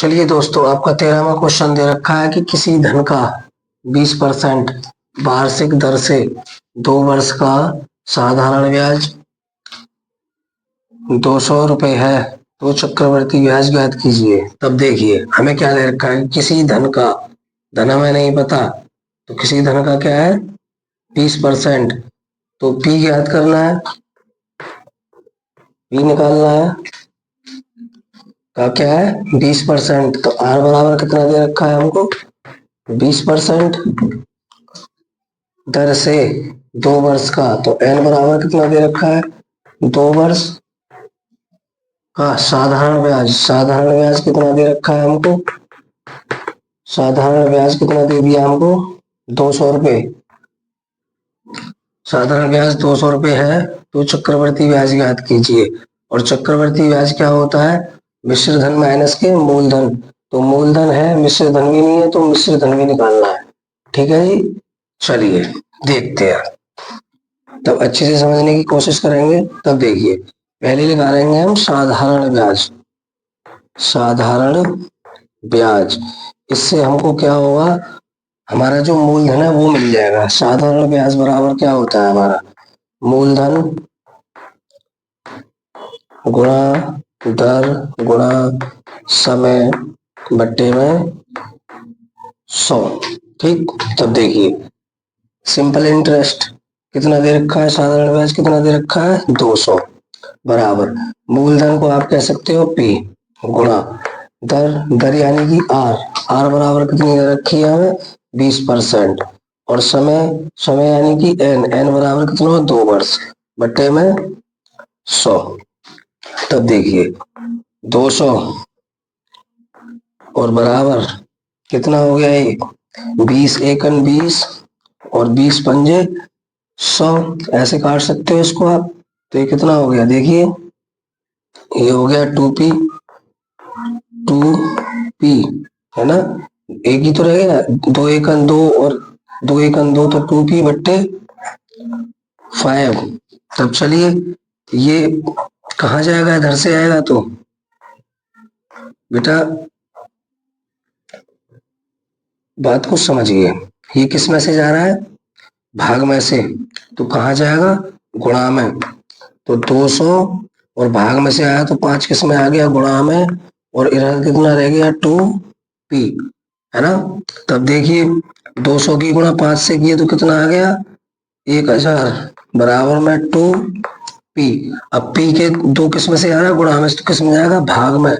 चलिए दोस्तों, आपका 13वां क्वेश्चन दे रखा है कि किसी धन का 20% वार्षिक दर से 2 वर्ष का साधारण ब्याज 200 रुपये है, तो चक्रवर्ती ब्याज ज्ञात कीजिए। तब देखिए हमें क्या दे रखा है, किसी धन का, धन हमें नहीं पता, तो किसी धन का क्या है 20%, तो पी ज्ञात करना है, पी निकालना है, का क्या है 20%, तो आर बराबर कितना दे रखा है हमको 20% दर से 2 वर्ष का, तो एन बराबर कितना दे रखा है 2 वर्ष का साधारण ब्याज। साधारण ब्याज कितना दे रखा है हमको, साधारण ब्याज कितना दे दिया हमको 200 रुपये। साधारण ब्याज 200 रुपये है, तो चक्रवर्ती ब्याज ज्ञात कीजिए। और चक्रवर्ती ब्याज क्या होता है, मिश्र धन माइनस के मूलधन। तो मूलधन है, मिश्र धन भी नहीं है, तो मिश्र धन भी निकालना है। ठीक है जी, चलिए देखते हैं, तब अच्छे से समझने की कोशिश करेंगे। तब देखिए पहले लगा लेंगे हम साधारण ब्याज। साधारण ब्याज, इससे हमको क्या होगा, हमारा जो मूलधन है वो मिल जाएगा। साधारण ब्याज बराबर क्या होता है हमारा, मूलधन गुणा दर गुणा समय बट्टे में 100। ठीक, तब देखिए सिंपल इंटरेस्ट कितना दे रखा है, साधारण ब्याज कितना दे रखा है 200, बराबर मूलधन को आप कह सकते हो पी, गुणा दर, दर यानी कि आर, आर बराबर कितनी दे रखी है हमें 20%, और समय, समय यानी कि एन, एन बराबर कितना 2 वर्ष बट्टे में 100। तब देखिए 200 और बराबर कितना हो गया, ये 20 एकन 20 और 20 पंजे 100, ऐसे काट सकते हो इसको आप। तो ये कितना हो गया, देखिए ये हो गया 2p, 2p है ना, एक ही तो रह गया, 2 एकन 2 और 2 एकन 2, तो 2p बट्टे 5। तब चलिए ये कहाँ जाएगा, इधर से आएगा, तो बेटा बात को समझिए, ये किस में से जा रहा है, भाग में से, तो कहाँ जाएगा गुणा में। तो 200 और भाग में से आया तो 5 किस में आ गया, गुणा में, और इधर कितना रह गया 2p, है ना। तब देखिए 200 की गुणा 5 से किए तो कितना आ गया 1000, बराबर में 2p। अब p के 2 किस्म से आ रहा है, गुणा में तो किस्म जाएगा भाग में,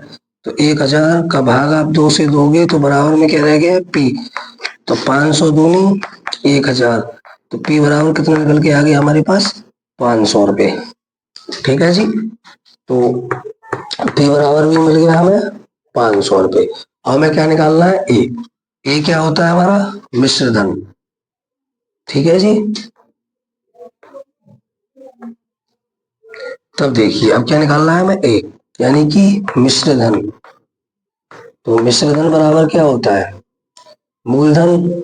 तो 1000 का भाग आप 2 से दोगे तो बराबर में क्या रह गया p, तो 500 दूनी 1000, तो p बराबर कितना निकल के आ गया हमारे पास 500 रुपये। ठीक है जी, तो p बराबर भी मिल गया हमें 500 रुपये। हमें क्या निकालना है, ए क्या होता है हमारा मिश्र धन। ठीक है जी, तब देखिए अब क्या निकालना है हमें, ए यानी कि मिश्र धन। तो मिश्र धन बराबर क्या होता है, मूलधन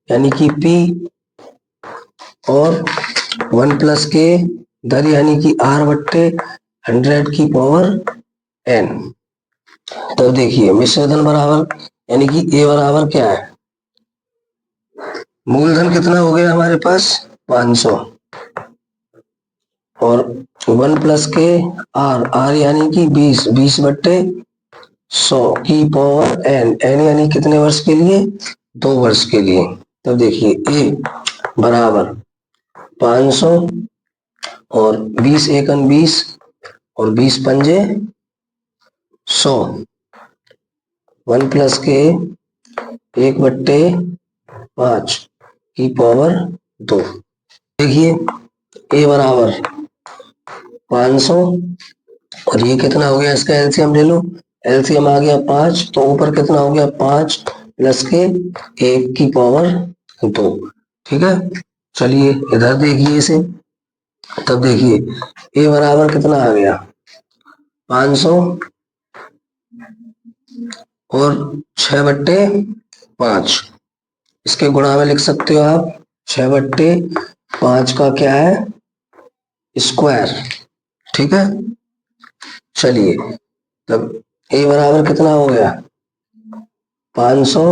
यानी कि पी और 1 के दर यानी कि आर बट्टे 100 की पावर एन। तब देखिए मिश्र धन बराबर यानी कि ए बराबर क्या है, मूलधन कितना हो गया हमारे पास 500, और 1 के आर, आर यानी कि 20, 20 बट्टे 100 की पावर एन, एन यानी कितने वर्ष के लिए 2 वर्ष के लिए। तब देखिए ए बराबर 500 और 20 एकन 20 और 20 पंजे 100, 1 के 1/5 की पावर 2। देखिए ए बराबर 500 और ये कितना हो गया, इसका एलसीएम ले लो, एलसीएम आ गया 5, तो ऊपर कितना हो गया 5 के 1 की पावर 2। ठीक है, चलिए इधर देखिए इसे। तब देखिए ए बराबर कितना आ गया 500 और 6/5, इसके गुणा में लिख सकते हो आप 6/5 का क्या है स्क्वायर। ठीक है, चलिए तब ए बराबर कितना हो गया 500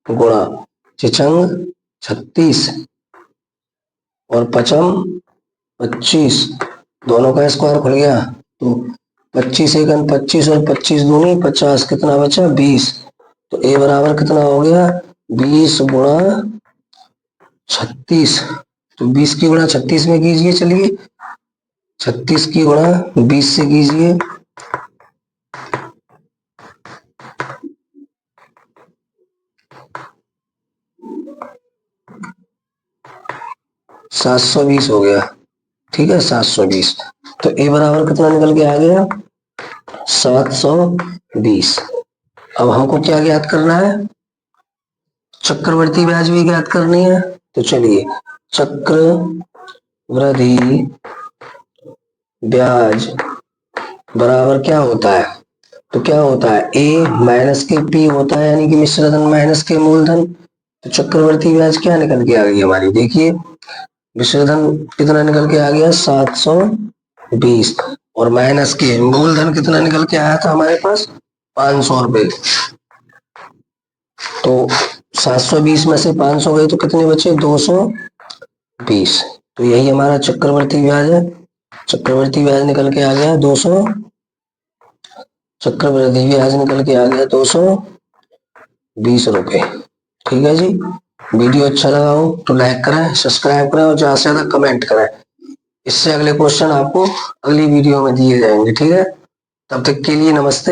गुणा चिचंग 36 और पचम 25, दोनों का स्क्वायर खुल गया तो 25 एकन 25 और 25 दूनी 50, कितना बचा 20। तो ए बराबर कितना हो गया 20 गुणा 36। तो 20 की गुणा 36 में कीजिए, चलिए 36 की गुणा 20 से कीजिए, 720 हो गया। ठीक है 720। तो ए बराबर कितना निकल के आ गया 720। अब हमको क्या ज्ञात करना है, चक्रवृद्धि ब्याज भी ज्ञात करनी है। तो चलिए चक्रवृद्धि ब्याज बराबर क्या होता है, तो क्या होता है ए माइनस के पी होता है, यानी कि मिश्र धन माइनस के मूलधन। तो चक्रवृद्धि ब्याज क्या निकल के आ गई हमारी, देखिए मिश्र धन कितना निकल के आ गया 720 और माइनस के मूलधन कितना निकल के आया था हमारे पास 500 रुपए। तो 720 में से 500 गए तो कितने बचे 220। तो यही हमारा चक्रवृद्धि ब्याज है। चक्रवृद्धि ब्याज निकल के आ गया 200, चक्रवृद्धि ब्याज निकल के आ गया 220 रुपए। ठीक है जी, वीडियो अच्छा लगा हो तो लाइक करें, सब्सक्राइब करें और ज्यादा से ज्यादा कमेंट करें। इससे अगले क्वेश्चन आपको अगली वीडियो में दिए जाएंगे। ठीक है, तब तक के लिए नमस्ते।